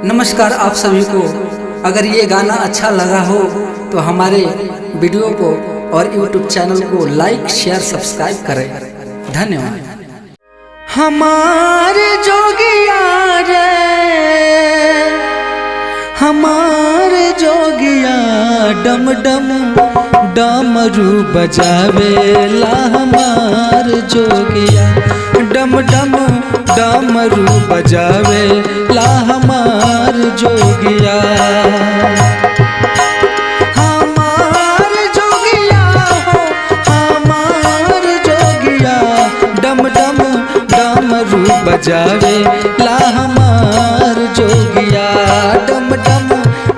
नमस्कार आप सभी को। अगर ये गाना अच्छा लगा हो तो हमारे वीडियो को और YouTube चैनल को लाइक शेयर सब्सक्राइब करें। धन्यवाद। हमारे जोगिया रे, हमारे जोगिया डम डम डमरू बजावेला। हमारे जोगिया डम डम डमरू बजावेला। हमारे जोगिया हमारे जोगिया हो, हमारे जोगिया डम डम डमरू बजावेला। हमारे जोगिया डम डम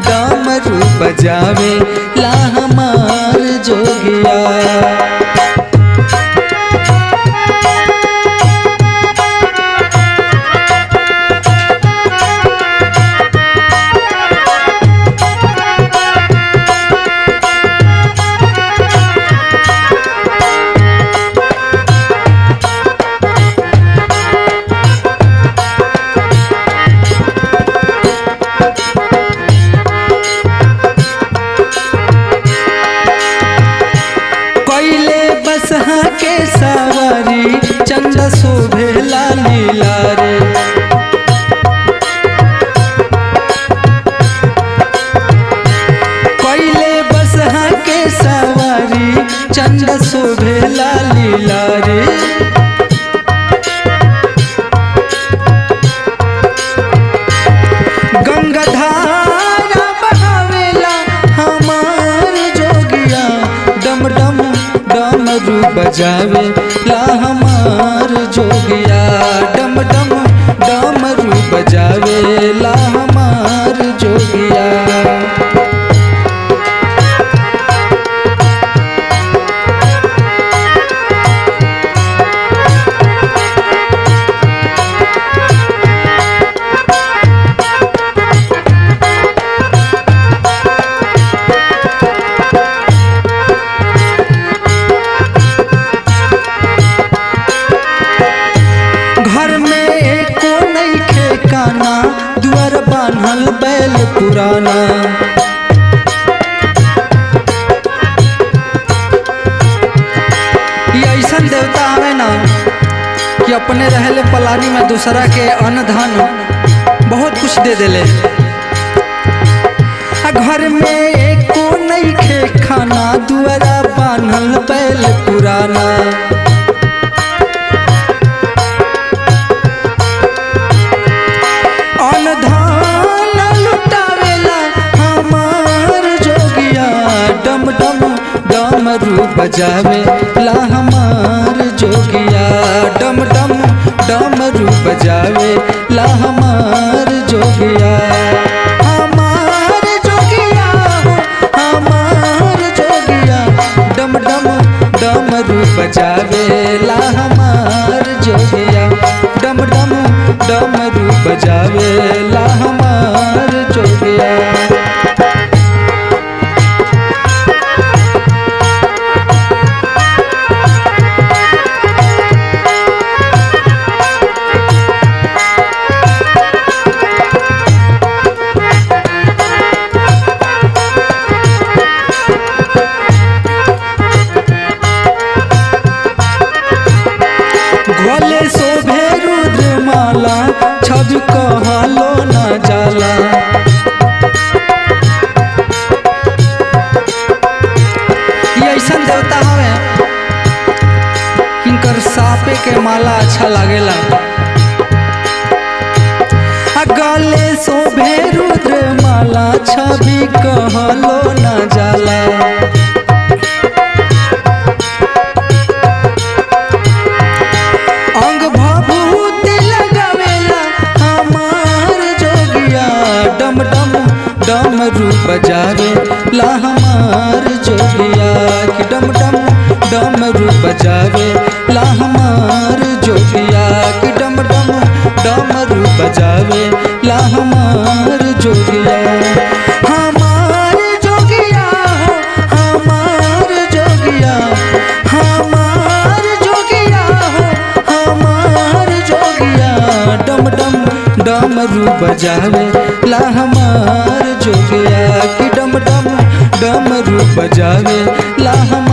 डमरू बजावेला। हमारे जोगिया के सवारी चंद शोभेला लीला रे। कोयले बसहा के सवारी चंद शोभेला लीला रे। गंगाधारा बहावेला हमार जोगिया डम डम डमरू बजावेला। हमार जोगिया डम डम डमरू बजावेला। हमार जोगिया दुआर बान्हल बैल पुराना। ये ऐसा देवता हमें ना कि अपने रहले पलानी में दूसरा के अन्न धन बहुत कुछ दे देले। घर में एको नहीं खे खाना दुआरा बान्हल बैल पुराना। डम डम डमरू बजावेला। हमार जोगिया डम डम डमरू बजावेला। हमार जोगिया हमार जोगिया हो, हमार जोगिया डम डम डमरू बजावेला। हमार जोगिया डम डम डमरू बजावेला। हमार जोगिया भोले शोभे रुद्रमाला छवि कहलो न जाला। ये ऐसा देवता हवे इनकर सापे के माला अच्छा लागेला। गले शोभे रुद्रमाला छवि कहलो न जाला। डमरू बजावेला। हमार जोगिया कि डम डम डमरू बजावेला। हमार जोगिया कि डम डम डमरू बजावेला। हमार जोगिया हमार जोगिया हो, हमार जोगिया हमार जोगिया हो, हमार जोगिया डम डम डम डमरू बजावे ला हमार जोगिया, कि डम डम डमरू बजावे ला हमार